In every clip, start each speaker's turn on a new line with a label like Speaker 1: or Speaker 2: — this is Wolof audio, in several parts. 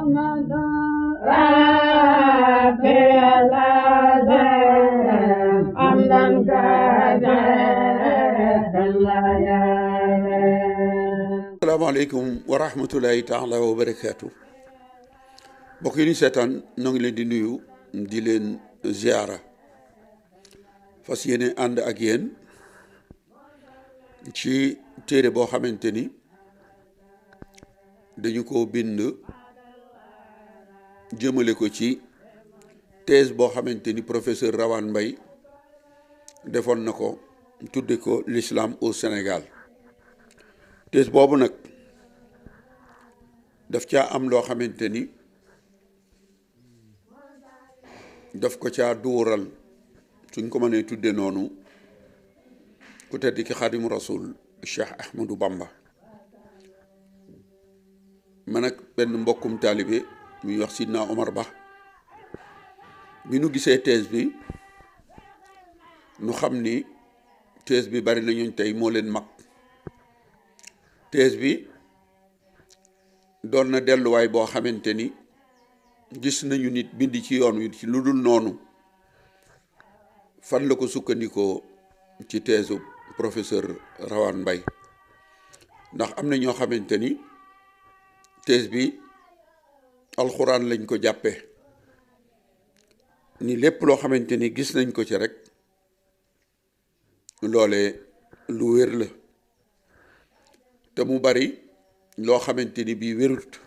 Speaker 1: محمد ربي الأزل حمدا
Speaker 2: السلام عليكم ورحمة الله تعالى وبركاته. mbokk yi ñu seetaan ñoo ngi leen di nuyu di leen ziara fas yéene ànd ak yéen ci téere boo xamante ni dañu ko bind jëmale ko ci thèse boo xamante ni professeur Rawane Mbaye defoon na ko tudde ko l'islam au Sénégal. thèse boobu nag daf caa am loo xamante ni daf ko caa duural suñ ko mënee tudde noonu ku tedd ki Xaadimu Rasul Cheikh Ahmadou Bamba. man ak benn mbokkum taalibe muy wax Sidna Omar Ba bi nu gisee thèse bi nu xam ni thèse bi bari na ñooñ tey moo leen mag. thèse bi doon na delluwaay boo xamante ni gis nañu nit bind ci yoon wi ci lu dul noonu fan la ko sukkandikoo ci thèse professeur Rawane Mbaye ndax am na ñoo xamante ni thèse bi alxuraan lañ ko jàppee ni lépp loo xamante ni gis nañ ko ci rek loole lu wér la te mu bari loo xamante ni bii wérut.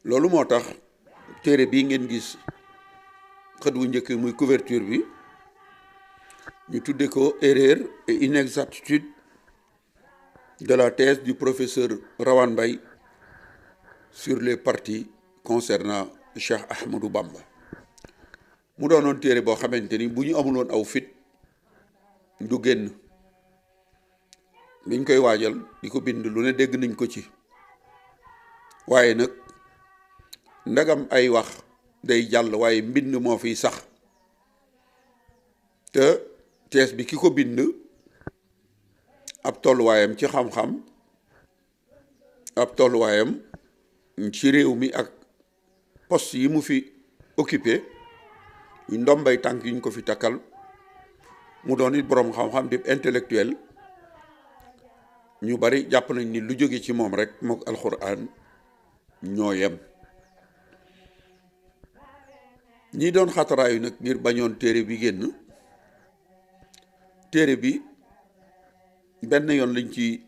Speaker 2: loolu moo tax téere bii ngeen gis xët wu njëkk muy couverture bi ñu tudde ko erreur et inexactitude de la thèse du professeur Rawane Mbaye sur les parties concernant Cheikh Ahmadou Bamba. mu doonoon téere boo xamante ni bu ñu amul woon aw fit du génn. biñ koy waajal di ko bind lu ne dégg nañ ko ci waaye nag ndagam ay wax day jàll waaye mbind moo fiy sax te thèse bi ki ko bind ab tolluwaayam ci xam-xam ab tolluwaayam ci réew mi ak poste yi mu fi occupé yu ndombay tànk yuñ ko fi takkal mu doon it boroom xam-xam di intellectuel ñu bari jàpp nañ ni lu jóge ci moom rek mook alxuraan ñoo yem. ñi doon xataraayu nag ngir bañoon téere bi génn téere bi benn yoon lañ ci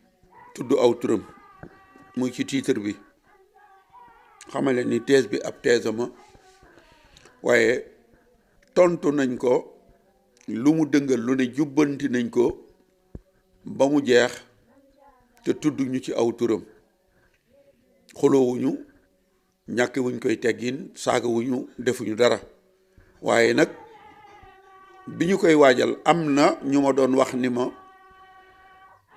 Speaker 2: tudd aw turam muy ci titre bi xamale ni thèse bi ab thèse ma waaye tontu nañ ko lu mu dëngal lu ne jubbanti nañ ko ba mu jeex te tudd ñu ci aw turam xoloowuñu ñàkk wuñ koy teggin saaga wuñu defuñu dara waaye nag bi ñu koy waajal am na ñu ma doon wax ni ma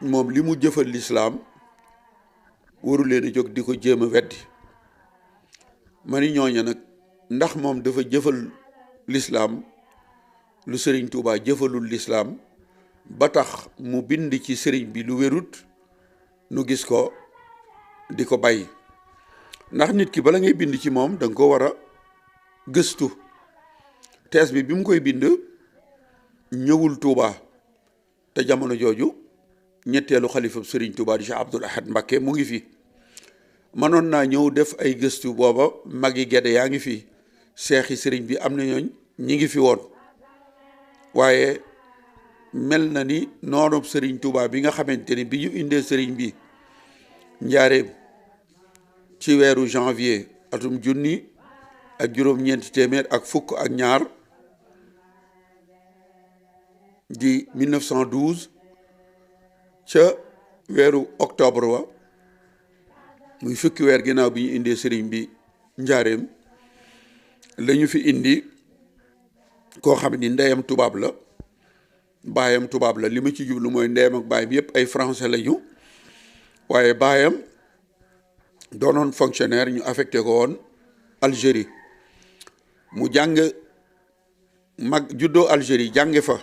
Speaker 2: moom li mu jëfal lislaam waru leen a jóg di ko jéem a weddi ma ni ñooña nag ndax moom dafa jëfal lislaam lu sëriñ Tuubaa jëfalul lislaam ba tax mu bind ci sëriñ bi lu wérut nu gis ko di ko bàyyi ndax nit ki bala ngay bind ci moom danga ko war a gëstu. thèse bi mu koy bind ñëwul Touba te jamono jooju ñetteelu xalifa Serigne Touba di Cheikh Abdoul Ahad Mbacké mu ngi fi mënoon naa ñëw def ay gëstu booba magi gedde yaa ngi fi seexi Serigne bi am na ñooñ ñi ngi fi woon waaye mel na ni noonub Serigne Touba bi nga xamante ni bi ñu indee Serigne bi njaareem ci weeru janvier atum junni ak juróom-ñeenti téeméer ak fukk ak ñaar di 1912 ca weeru octobre wa muy fukki weer ginnaaw bi ñu indee sëriñ bi njaareem la ñu fi indi koo xam ni ndeyam tubaab la baayam tubaab la li ma ci jublu mooy ndeyam ak baayam yépp ay français lañu waaye baayam doonoon fonctionnaire ñu affecté ko woon Algérie mu jàng mag juddoo Algérie jànge fa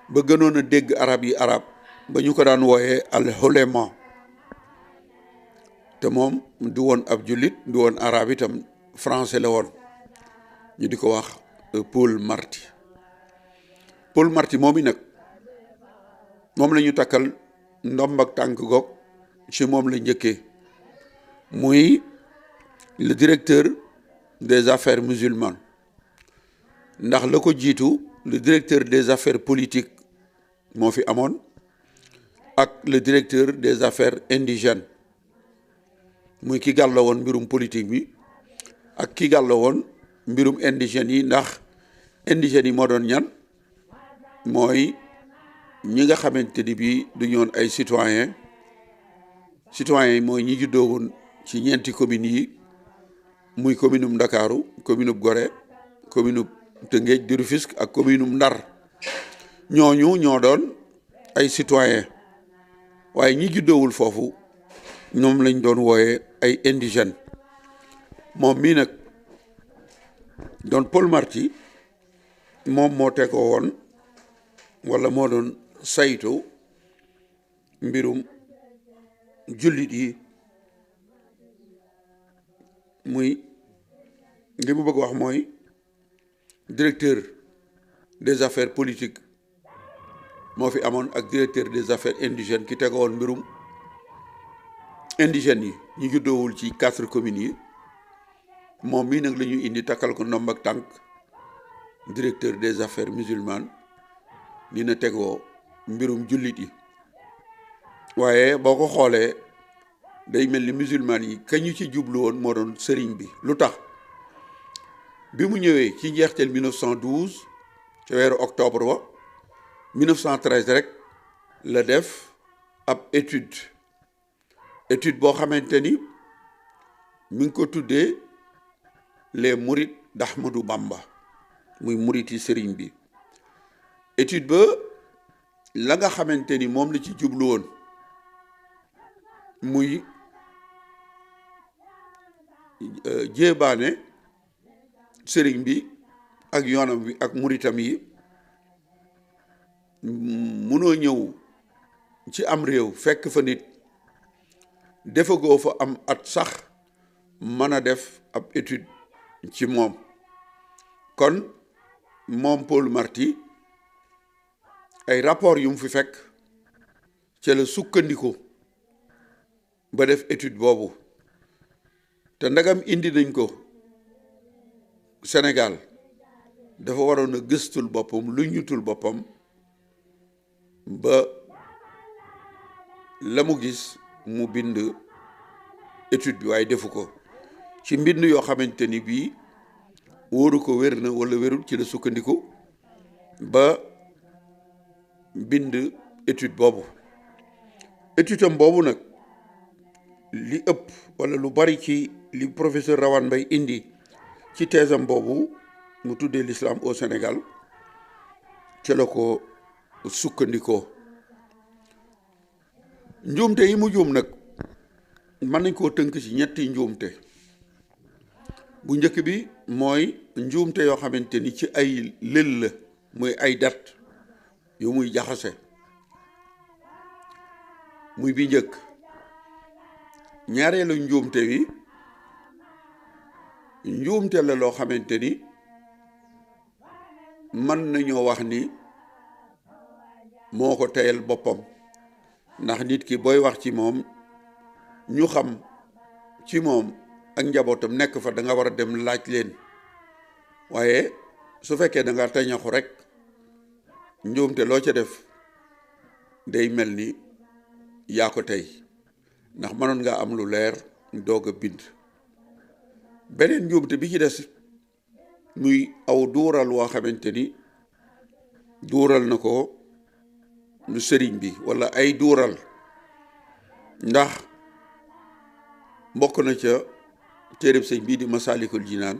Speaker 2: ba gënoon a dégg arab yi arab ba ñu ko daan wooyee al ulama te moom du woon ab jullit du woon arab itam français la woon ñu di ko wax Paul Marty. Paul Marty moom i nag moom la ñu takkal ndomb ak tànk goog ci moom la njëkkee muy le directeur des affaires musulmanes, ndax la ko jiitu le directeur des affaires politiques moo fi amoon ak le directeur des affaires indigènes muy ki gàlla woon mbirum politique bi ak ki gàlla woon mbirum indigènes yi, ndax indigènes yi moo doon ñan mooy ñi nga xamante ni bii du ñoon ay citoyens yi mooy ñi juddoo woon ci ñeenti communes yi muy commune um Ndakaaru, commune um Gorée, commune um Tëngéej di Rufisque ak commune um Ndar. ñooñu ñoo doon ay citoyens waaye ñi juddoowul foofu ñoom lañ doon wooye ay indigènes. moom mii nag doon Paul Marty moom moo tegoo woon wala moo doon saytu mbirum jullit yi, muy li mu bëgg wax mooy directeur des affaires politiques moo fi amoon ak directeur des affaires indigènes ki tegoo woon mbirum indigènes yi ñu juddoowul ci 4 communes yi. moom mii nag la ñu indi takkal ko ndomb ak tànk directeur des affaires musulmanes dina tegoo mbirum jullit yi. waaye boo ko xoolee day mel ni musulman yi ka ñu ci jublu woon moo doon sëriñ bi. lu tax bi mu ñëwee ci njeexteel 1912 ci weeru octobre ba 1913 rek la def ab étude boo xamante ni mi ngi ko tuddee les mourides d'Ahmadou Bamba, muy murit yi sëriñ bi. étude ba la nga xamante ni moom la ci jublu woon muy jéebaane sëriñ bi ak yoonam bi ak muritam yi. munoo ñëw ci am réew fekk fa nit defagoo fa am at sax mën a def ab étude ci moom. kon moom Paul Marty ay rapport yu mu fi fekk ca la sukkandiku ba def étude boobu. te ndagam indi nañ ko Sénégal dafa waroon a gëstul boppam lu ñutul boppam ba la mu gis mu bind étude bi, waaye defu ko ci mbind yoo xamante ni bii wóoru ko wér na wala wérul ci la sukkandiku ba bind étude boobu. étude am boobu nag li ëpp wala lu bari ci li professeur Rawane Mbaye indi ci thèsam boobu mu tuddee l'islam au Sénégal ci la ko sukkandikoo. njuumte yi mu juum nag mën nañ koo tënk ci ñetti njuumte. bu njëkk bi mooy njuumte yoo xamante ni ci ay lël la, muy ay dat yu muy jaxase, muy bi njëkk. ñaareelu njuumte bi njuumte la loo xamante ni mën nañoo wax ni moo ko teyal boppam, ndax nit ki booy wax ci moom ñu xam ci moom ak njabootam nekk fa da nga war a dem laaj leen. waaye su fekkee da nga tañaxu rek njuumte loo ca def day mel ni yaa ko tey, ndax mënoon nga am lu leer doog a bind. beneen njuumte bi ci des muy aw duural woo xamante ni duural na ko lu sëriñ bi wala ay duural, ndax mbokk na ca téereb sëñ bii di Masaalikul Jinaan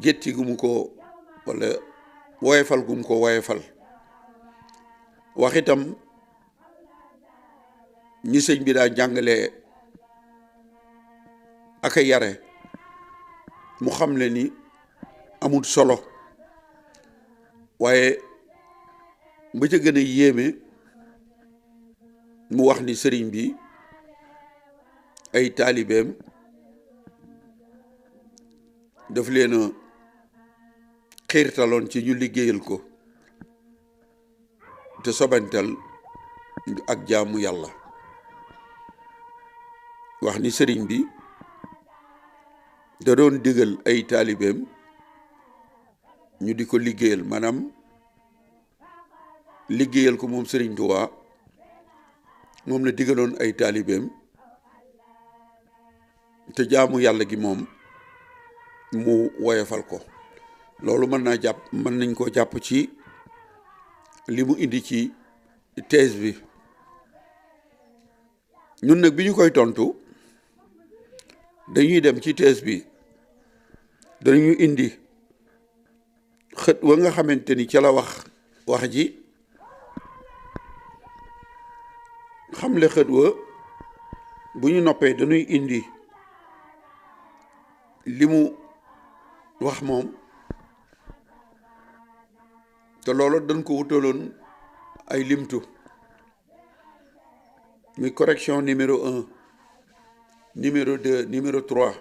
Speaker 2: gétti gu mu ko wala woyefal gu mu ko woyefal. wax itam ñi sëñ bi daa jàngale ak a yare mu xam le ni amul solo, waaye ba ca gën a yéeme mu wax ni sëriñ bi ay taalibeem daf leen a xiirtaloon ci ñu liggéeyal ko te sobantal ak jaamu yàlla wax ni sëriñ bi da doon digal ay taalibeem ñu di ko liggéeyal maanaam liggéeyal ko moom sëriñ Tuubaa moom la digaloon ay taalibeem te jaamu yàlla gi moom mu woyofal ko loolu mën nañ koo jàpp ci li mu indi ci thèse bi ñun nag bi ñu koy tontu dañuy dem ci thèse bi dañu indi xët wa nga xamante ni ca la wax ji xamle xët wa bu ñu noppee dañuy indi li mu wax moom te loolu dañ ko wutaloon ay limtu muy correction numéro 1 numéro 2 numéro 3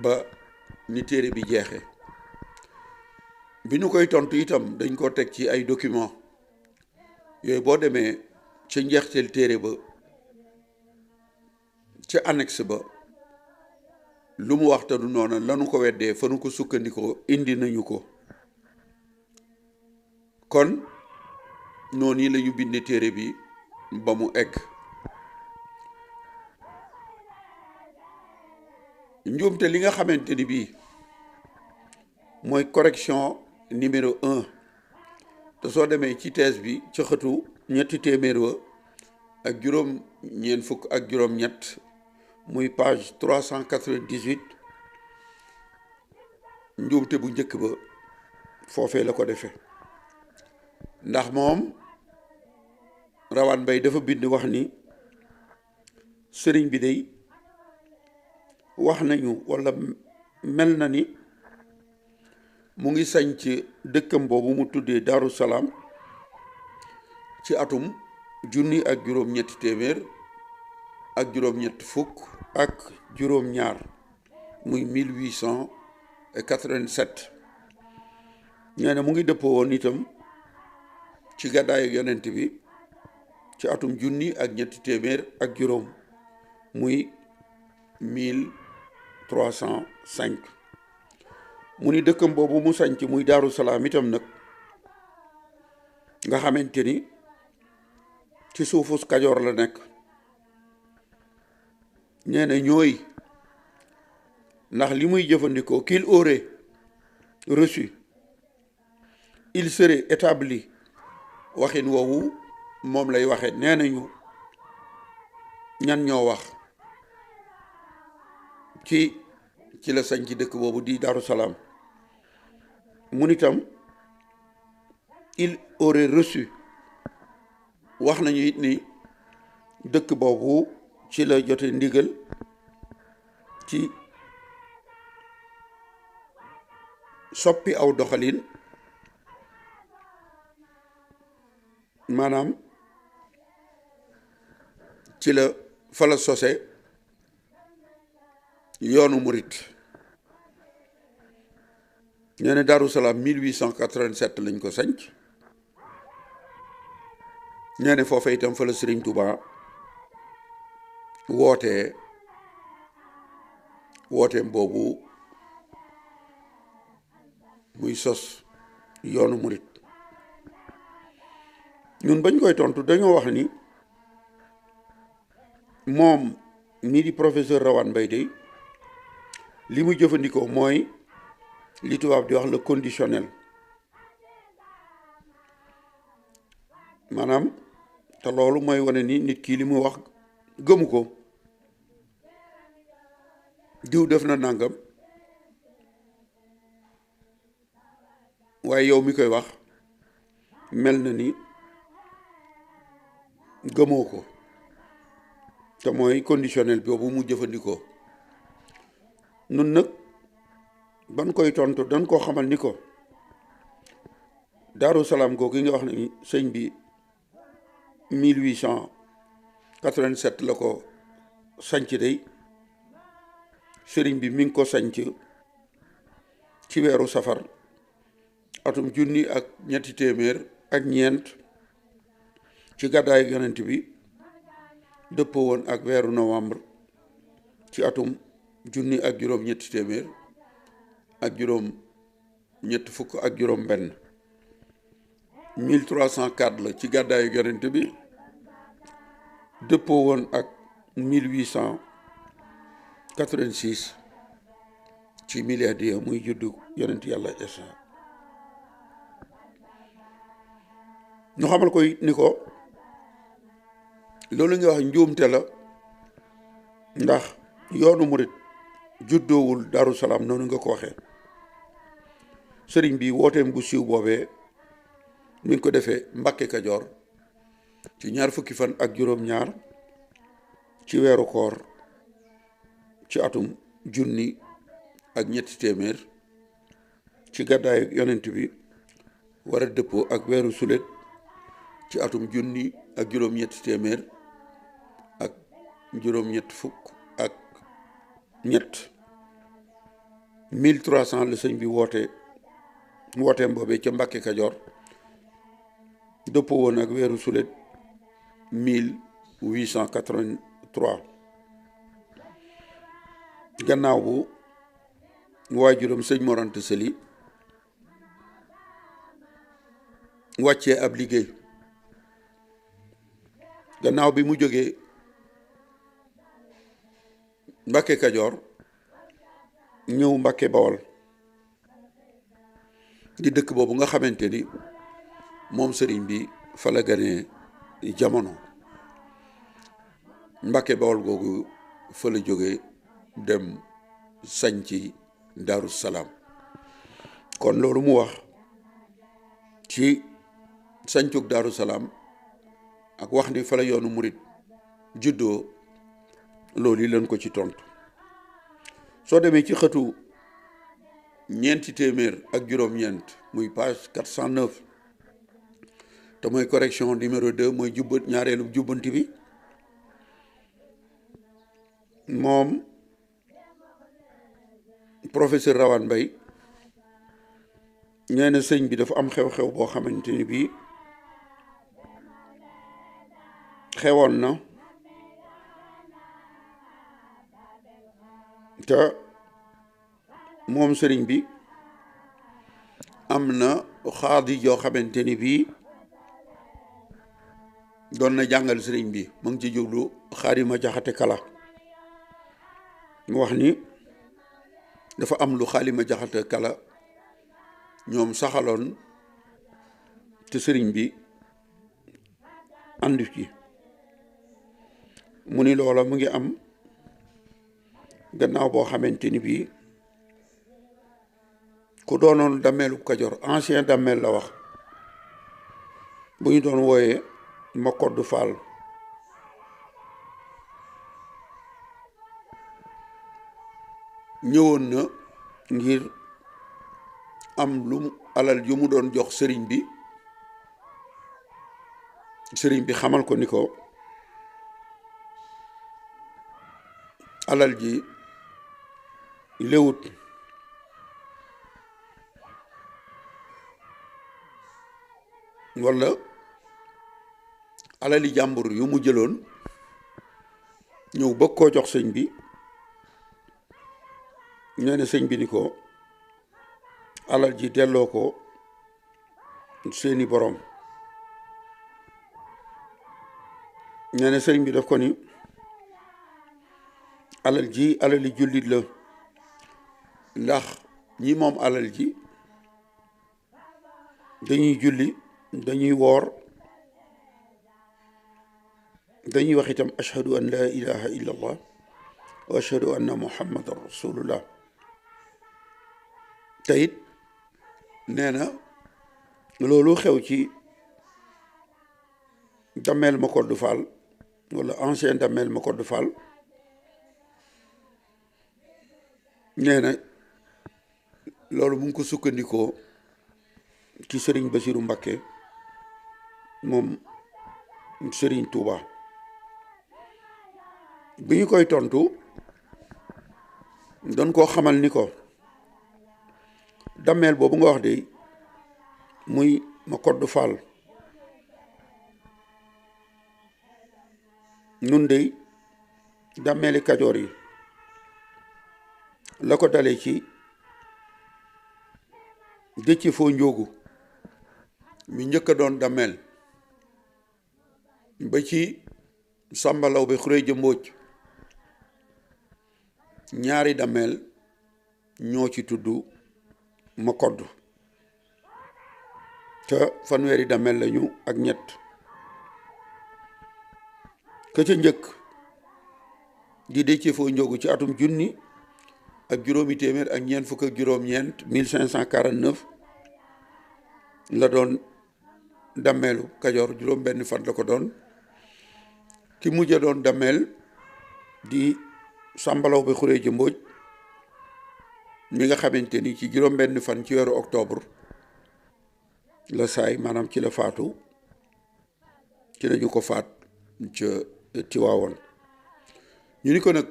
Speaker 2: ba ni téere bi jeexe bi ñu koy tontu itam dañ ko teg ci ay document yooyu boo demee ca njeexteel téere ba ca annexe ba lu mu wax te du noona lanu ko weddee fa nu ko sukkandikoo indi nañu ko kon noonu yi la ñu bindee téere bi ba mu egg njuumte li nga xamante ni bii mooy correction numéro 1 te soo demee ci thèse bi ca xëtu ñetti téeméer wa ak juróom-ñeent fukk ak juróom-ñett muy page 398 njuumte bu njëkk ba foofee la ko defee ndax moom Rawane Mbaye dafa bind wax ni sëriñ bi day wax nañu walla mel na ni mu ngi sañc dëkkam boobu mu tuddee Daaru Salaam ci atum junni ak juróom-ñetti téeméer ak juróom-ñett fukk ak juróom-ñaar muy 1887 nee na mu ngi dëppoo woon itam ci gàddaayu yonent bi ci atum junni ak ñetti téeméer ak juróom muy 1305 mu ni dëkkam boobu mu sañc muy Daaru Salaam itam nag nga xamante ni ci suufus Kajoor la nekk nee na ñooy ndax li muy jëfandikoo qu'il aurait reçu il serait établi waxin woowu moom lay waxe nee nañu ñan ñoo wax ci la sañ ci dëkk boobu di Daaru Salaam mun itam il aurait reçu wax nañu it ni dëkk boobu ci la jote ndigal ci soppi aw doxalin maanaam ci la fa la sose yoonu murit nee na Daaru Salaam 1887 lañ ko sanc nee na foofa itam fa la Sëriñ Tuubaa wooteem boobu muy sos yoonu murit ñun bañ koy tontu dañoo wax ni moom mii di professeur Rawane Mbaye de li mu jëfandikoo mooy li tubaab di wax le conditionnel maanaam te loolu mooy wane ni nit kii li mu wax gëmu ko diw def na nangam waaye yow mi koy wax mel na ni gëmoo ko te mooy conditionnel boobu mu jëfandikoo nun nag ban koy tontu dañ koo xamal ni ko Daaru Salaam googu nga wax ne sëñ bi 1887 la ko sanc day sëriñ bi mi ngi ko sanc ci weeru safar atum junni ak ñetti téeméer ak ñeent ci gàddaay yonent bi dëppoo woon ak weeru novembre ci atum junni ak juróom ñetti téeméer ak juróom ñett fukk ak juróom benn 1304 la ci gàddaayu yonent bi dëppoo woon ak 1886 ci miladiya muy juddu yonent yàlla Isa ñu xamal ko ni ko loolu nga wax njuumte la ndax yoonu murit juddoowul Daaru Salaam noonu nga ko waxee sëriñ bi wooteem bu siiw boobee mi ngi ko defee Mbàkke Kajoor ci ñaar fukki fan ak juróom-ñaar ci weeru koor ci atum junni ak ñetti téeméer ci gàddaayu yonent bi war a dëppoo ak weeru sulet ci atum junni ak juróom-ñetti téeméer ak juróom-ñett fukk ak ñett 1300 la sëñ bi wooteem boobee ca Mbàkke Kajoor dëppoo woon ak weeru sulet 1883 gannaaw bu waajuram sëñ Mor Anta Sali wàccee ab liggéey gannaaw bi mu jógee Mbàkke Kajoor ñëw Mbàkke Bawol di dëkk boobu nga xamante ni moom sëriñ bi fa la ganee jamono Mbàkke Bawol googu fa la jógee dem sañci Daaru Salaam kon loolu mu wax ci sañcug Daaru Salaam ak wax ni fa la yoonu murit juddoo loolu yi leen ko ci tontu soo demee ci xëtu ñeenti téeméer ak juróom-ñeent muy page 409 te mooy correction numéro 2 mooy ñaareelu jubbanti bi moom professeur Rawane Mbaye nee na sëñ bi dafa am xew-xew boo xamante ni bii xewoon na te moom sëriñ bi am na xaadi joo xamante ni bii doon na jàngal sëriñ bi mu ngi ci jublu Xaadima Jaxate Kala mu wax ni dafa am lu Xaadima Jaxate Kala ñoom saxaloon te sëriñ bi àndu ci mu ni loola mu ngi am gannaaw boo xamante ni bii ku doonoon dammeelu Kajoor ancien dammeel la wax bu ñu doon wooyee ma Koddu Faal ñëwoon na ngir am lu alal yu mu doon jox sëriñ bi xamal ko ni ko alal ji léwut walla alali jàmbur yu mu jëloon ñëw bëgg koo jox sëñ bi nee na sëñ bi ni ko alal ji delloo ko seeni boroom nee na sëñ bi daf ko ni alal ji alali jullit la ndax ñi moom alal ji dañuy julli dañuy woor dañuy wax itam ashhadu an la ilaha illa allah wa ashhadu anna muhammadan rasulullah te it nee na loolu xew ci dammeel ma Koddu Faal wala ancien dammeel ma Koddu Faal nee na loolu mu ngi ko sukkandikoo ci sëriñ Basiru Mbakke moom sëriñ Tuuba bi ñu koy tontu doon koo xamal ni ko dammeel boobu nga wax de muy ma koddu Fall nun de dammeeli Kajoor yi la ko dale ci Déthié Fo Ndiogou mi njëkk a doon dammeel ba ci Samba Laobé Khourédia Mbodj ñaari dammeel ñoo ci tudd ma kodd te fanweeri dammeel lañu ak ñett ka ca njëkk di Déthié Fo Ndiogou ci atum junni ak juróomi téeméer ak ñeent fukk ak juróom-ñeent 1549 la doon dammeelu Kajoor juróom benn fan la ko doon ki mujj doon dammeel di Samba Laobé Khourédia Mbodj mi nga xamante ni ci juróom benn fan ci weeru octobre la saay maanaam ci la faatu ci lañu ko faat ca Tiwaawoon ñu ni ko nag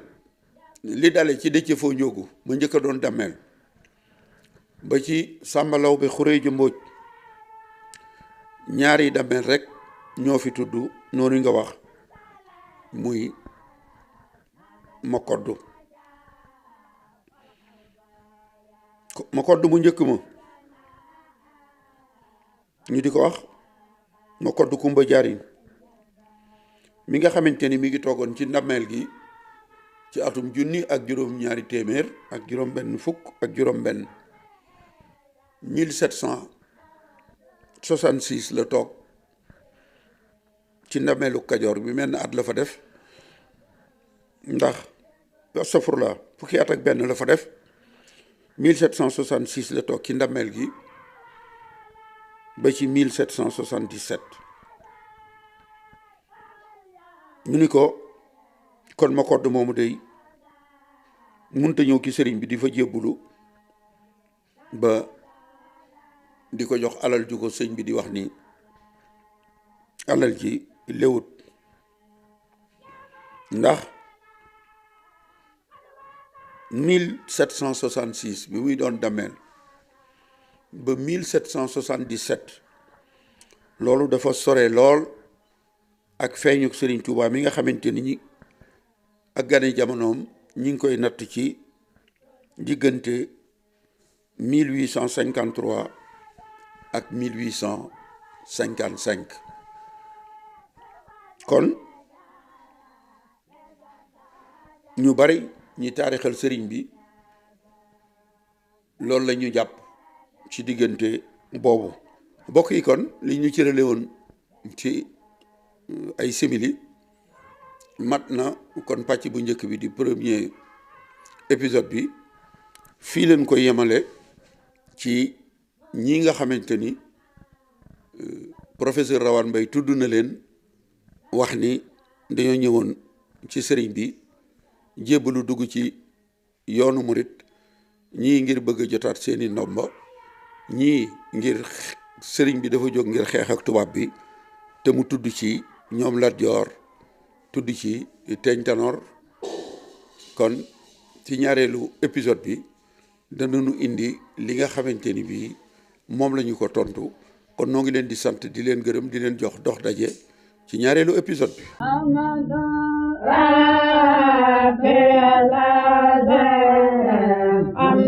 Speaker 2: li dale ci Déthié Fo Ndiogou ma njëkk a doon dammeel ba ci Samba Laobé Khourédia Mbodj ñaari dammeel rek ñoo fi tudd noonu nga wax muy ma koddu mu njëkk ma ñu di ko wax ma koddu Kumba Jaariñ mi nga xamante ni mi ngi toogoon ci dammeel gi ci atum junni ak juróom ñaari téeméer ak juróom benn fukk ak juróom benn 1766 la toog ci ndammeelu Kajoor bi mel na at la fa def ndax astafurlah fukki at ak benn la fa def 1766 la toog ci ndammeel gi ba ci 1777 ñu ni ko kon ma kodd moomu day munta ñëw ki sëriñ bi di fa jébbulu ba di ko jox alal ju ko sëñ bi di wax ni alal ji léwut ndax 1766 bi muy doon dammeel ba 1777 loolu dafa sore lool ak feeñu Sëriñ Tuubaa mi nga xamante ni ñi ak gane jamonoom ñi ngi koy natt ci diggante 1853 ak 1855 kon ñu bari ñi taarixal sëriñ bi loolu la ñu jàpp ci diggante boobu bokk yi kon li ñu cërale woon ci ay simili mat na kon pàcc bu njëkk bi di premier épisode bi fii leen ko yemale ci ñi nga xamante ni professeur Rawane Mbaye tudd na leen wax ni dañoo ñëwoon ci sëriñ bi jébbalu dugg ci yoonu murit ñii ngir bëgg a jotaat seeni ndomba ñii ngir sëriñ bi dafa jóg ngir xeex ak tubaab bi te mu tudd ci ñoom Lat Joor tudd ci Teeñ Tanoor kon ci ñaareelu épisode bi danañu indi li nga xamante ni bii moom la ñu ko tontu kon noo ngi leen di sant di leen gërëm di leen jox dox daje ci ñaareelu épisode bi.
Speaker 1: I'm